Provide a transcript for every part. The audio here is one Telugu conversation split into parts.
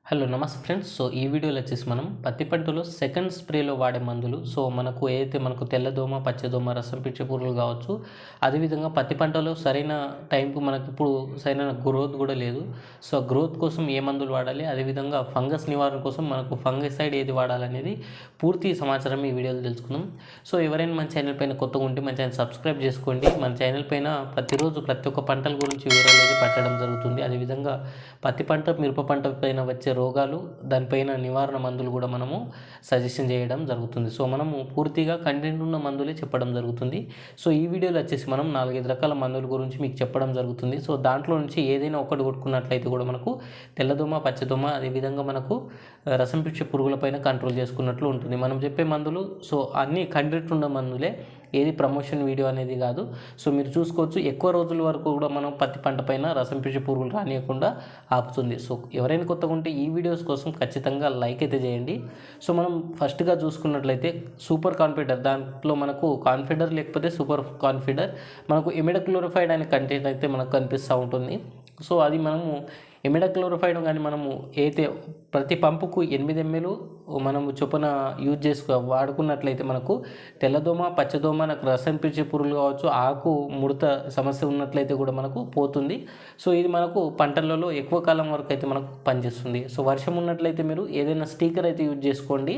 హలో నమస్తే ఫ్రెండ్స్. ఈ వీడియోలో వచ్చేసి మనం పత్తి పంటలో సెకండ్ స్ప్రేలో వాడే మందులు. మనకు ఏదైతే మనకు తెల్లదోమ, పచ్చదోమ, రసం పీల్చే పురుగులు కావచ్చు. అదేవిధంగా పత్తి పంటలో సరైన టైంకు మనకి ఇప్పుడు సరైన గ్రోత్ కూడా లేదు. గ్రోత్ కోసం ఏ మందులు వాడాలి, అదేవిధంగా ఫంగస్ నివారణ కోసం మనకు ఫంగిసైడ్ ఏది వాడాలనేది పూర్తి సమాచారం ఈ వీడియోలో తెలుసుకుందాం. ఎవరైనా మన ఛానల్ పైన కొత్తగా ఉంటే మన ఛానల్ సబ్స్క్రైబ్ చేసుకోండి. మన ఛానల్ పైన ప్రతిరోజు ప్రతి ఒక్క పంటల గురించి వివరాలు అయితే పెట్టడం జరుగుతుంది. అదేవిధంగా పత్తి పంట, మిరప పంట పైన వచ్చే రోగాలు, దానిపైన నివారణ మందులు కూడా మనము సజెషన్ చేయడం జరుగుతుంది. మనము పూర్తిగా కంటెంట్ ఉన్న మందులే చెప్పడం జరుగుతుంది. ఈ వీడియోలో వచ్చేసి మనం 4-5 రకాల మందుల గురించి మీకు చెప్పడం జరుగుతుంది. దాంట్లో నుంచి ఏదైనా ఒకటి కొట్టుకున్నట్లయితే కూడా మనకు తెల్లదోమ, పచ్చదోమ, అదేవిధంగా మనకు రసం పీల్చే పురుగులపైన కంట్రోల్ చేసుకున్నట్లు ఉంటుంది. మనం చెప్పే మందులు అన్నీ కంటెంట్ ఉన్న మందులే, ఏది ప్రమోషన్ వీడియో అనేది కాదు. మీరు చూసుకోవచ్చు, ఎక్కువ రోజుల వరకు కూడా మనం పత్తి పంట పైన రసం పీల్చే పురుగులు రానియకుండా ఆపుతుంది. ఎవరైనా కొత్తగా ఉంటే ఈ వీడియోస్ కోసం ఖచ్చితంగా లైక్ అయితే చేయండి. మనం ఫస్ట్గా చూసుకున్నట్లయితే సూపర్ కాన్ఫిడర్, దాంట్లో మనకు కాన్ఫిడర్ లేకపోతే సూపర్ కాన్ఫిడర్, మనకు ఇమిడాక్లోరిఫైడ్ అనే కంటెంట్ అయితే మనకు కనిపిస్తూ ఉంటుంది. అది మనము ఇమిడాక్లోరిఫైడ్ కానీ మనము అయితే ప్రతి పంపుకు 8 ml మనము చొప్పున వాడుకున్నట్లయితే మనకు తెల్లదోమ, పచ్చదోమ, నాకు రసం పీల్చే పురుగులు కావచ్చు, ఆకు ముడత సమస్య ఉన్నట్లయితే కూడా మనకు పోతుంది. ఇది మనకు పంటలలో ఎక్కువ కాలం వరకు అయితే మనకు పనిచేస్తుంది. వర్షం ఉన్నట్లయితే మీరు ఏదైనా స్టిక్కర్ అయితే యూజ్ చేసుకోండి.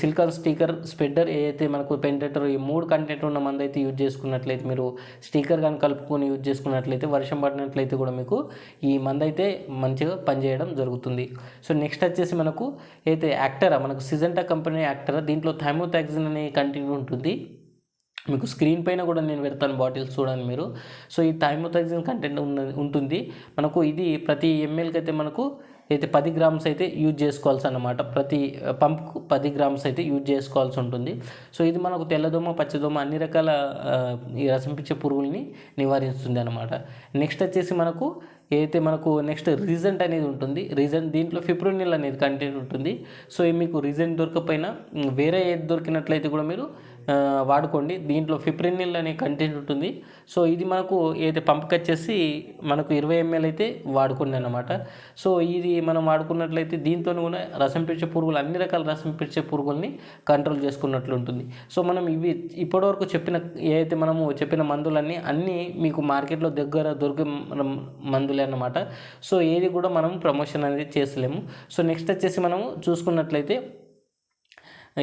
సిలికాన్ స్టిక్కర్, స్ప్రెడర్, ఏదైతే మనకు పెంటేటర్, ఈ 3 కంటెంట్ ఉన్న మందు అయితే యూజ్ చేసుకున్నట్లయితే, మీరు స్టిక్కర్ కానీ కలుపుకొని యూజ్ చేసుకున్నట్లయితే వర్షం పడినట్లయితే కూడా మీకు ఈ మందు అయితే మంచిగా పనిచేయడం జరుగుతుంది. నెక్స్ట్ వచ్చేసి మనకు అయితే యాక్టరా, మనకు సిజెంటా కంపెనీ యాక్టరా, దీంట్లో థైమోథాక్సిన్ అనే కంటెంట్ ఉంటుంది. మీకు స్క్రీన్ పైన కూడా నేను పెడతాను బాటిల్స్ చూడండి మీరు. ఈ థైమోథాక్సిన్ కంటెంట్ ఉంటుంది మనకు. ఇది ప్రతి ఎంఎల్కి అయితే మనకు అయితే 10 grams అయితే యూజ్ చేసుకోవాల్సి అన్నమాట. ప్రతి పంప్కు 10 grams అయితే యూజ్ చేసుకోవాల్సి ఉంటుంది. ఇది మనకు తెల్లదోమ, పచ్చదోమ అన్ని రకాల ఈ రసం పీల్చే పురుగుల్ని నివారిస్తుంది అన్నమాట. నెక్స్ట్ వచ్చేసి మనకు ఏదైతే మనకు నెక్స్ట్ రీజెంట్ అనేది ఉంటుంది. దీంట్లో ఫిప్రోనిల్ అనేది కంటెంట్ ఉంటుంది. మీకు రీజెంట్ దొరకపోయినా వేరే ఏది దొరికినట్లయితే కూడా మీరు వాడుకోండి. దీంట్లో ఫిప్రోనిల్ అనే కంటెంట్ ఉంటుంది. ఇది మనకు ఏదైతే పంప్కి వచ్చేసి మనకు 20 ml అయితే వాడుకోండి అన్నమాట. ఇది మనం వాడుకున్నట్లయితే దీంతో కూడా రసం పీల్చే పురుగులు, అన్ని రకాల రసం పీల్చే పురుగుల్ని కంట్రోల్ చేసుకున్నట్లు ఉంటుంది. మనం ఇవి ఇప్పటివరకు ఏదైతే మనము చెప్పిన మందులన్నీ అన్నీ మీకు మార్కెట్లో దగ్గర దొరికే మందులే అన్నమాట. ఏది కూడా మనం ప్రమోషన్ అనేది చేసలేము. నెక్స్ట్ వచ్చేసి మనము చూసుకున్నట్లయితే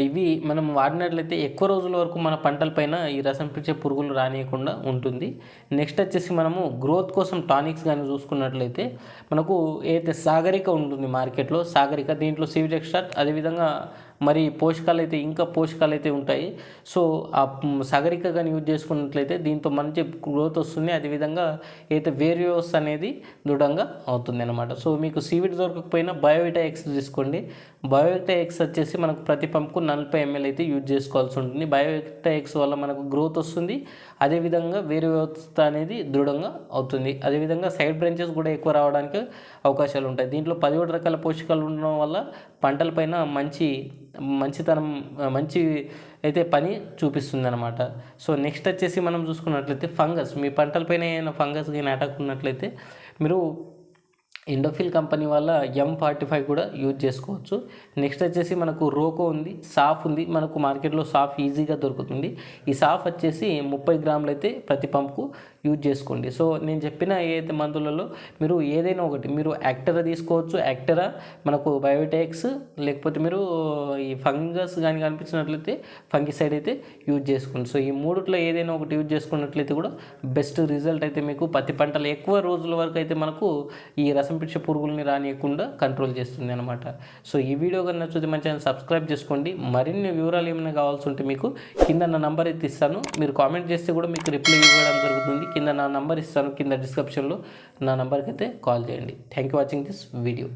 ఇవి మనం వాడినట్లయితే ఎక్కువ రోజుల వరకు మన పంటలపైన ఈ రసం పీల్చే పురుగులు రానియకుండా ఉంటుంది. నెక్స్ట్ వచ్చేసి మనము గ్రోత్ కోసం టానిక్స్ కానీ చూసుకున్నట్లయితే మనకు ఏదైతే సాగరిక ఉంటుంది మార్కెట్లో, సాగరిక, దీంట్లో సివిడ్ ఎక్స్ట్రాక్ట్, అదేవిధంగా మరి పోషకాలు అయితే ఉంటాయి. ఆ సాగరిక కానీ యూజ్ చేసుకున్నట్లయితే దీంతో మంచి గ్రోత్ వస్తుంది. అదేవిధంగా అయితే వేరియోస్ అనేది దృఢంగా అవుతుంది అనమాట. మీకు సీవిడ్ దొరకకపోయినా బయోవిటా ఎక్స్ తీసుకోండి. బయోవిటా ఎక్స్ వచ్చేసి మనకు ప్రతి పంపుకు 40 ml అయితే యూజ్ చేసుకోవాల్సి ఉంటుంది. బయోవిటా ఎక్స్ వల్ల మనకు గ్రోత్ వస్తుంది. అదేవిధంగా వేరే వ్యవస్థ అనేది దృఢంగా అవుతుంది. అదేవిధంగా సైడ్ బ్రాంచెస్ కూడా ఎక్కువ రావడానికి అవకాశాలు ఉంటాయి. దీంట్లో 17 రకాల పోషకాలు ఉండడం వల్ల పంటలపైన మంచితనం మంచి అయితే పని చూపిస్తుంది అనమాట. నెక్స్ట్ వచ్చేసి మనం చూసుకున్నట్లయితే ఫంగస్, మీ పంటలపైన ఏమైనా ఫంగస్ కానీ అటాక్ ఉన్నట్లయితే మీరు ఎండోఫిల్ కంపెనీ వల్ల M45 కూడా యూజ్ చేసుకోవచ్చు. నెక్స్ట్ వచ్చేసి మనకు రోకో ఉంది, సాఫ్ ఉంది. మనకు మార్కెట్లో సాఫ్ ఈజీగా దొరుకుతుంది. ఈ సాఫ్ వచ్చేసి 30 grams అయితే ప్రతి పంపుకు యూజ్ చేసుకోండి. నేను చెప్పిన ఏదైతే మందులలో మీరు ఏదైనా ఒకటి, మీరు యాక్టరా తీసుకోవచ్చు. యాక్టరా, మనకు బయోటెక్స్, లేకపోతే మీరు ఈ ఫంగస్ కానీ కనిపించినట్లయితే ఫంగిసైడ్ అయితే యూజ్ చేసుకోండి. ఈ మూడిట్లో ఏదైనా ఒకటి యూజ్ చేసుకున్నట్లయితే కూడా బెస్ట్ రిజల్ట్ అయితే మీకు పత్తి పంటలు ఎక్కువ రోజుల వరకు అయితే మనకు ఈ రసం పీల్చే పురుగుల్ని రానియకుండా కంట్రోల్ చేస్తుంది అనమాట. ఈ వీడియో కానీ నచ్చితే మన ఛానల్ సబ్స్క్రైబ్ చేసుకోండి. మరిన్ని వివరాలు ఏమైనా కావాల్సి ఉంటే మీకు కింద నా నంబర్ అయితే ఇస్తాను. మీరు కామెంట్ చేస్తే కూడా మీకు రిప్లై ఇవ్వడం జరుగుతుంది. కింద నా నంబర్ ఇస్తాను, కింద డిస్క్రిప్షన్లో నా నంబర్కి అయితే కాల్ చేయండి. Thank you watching this video.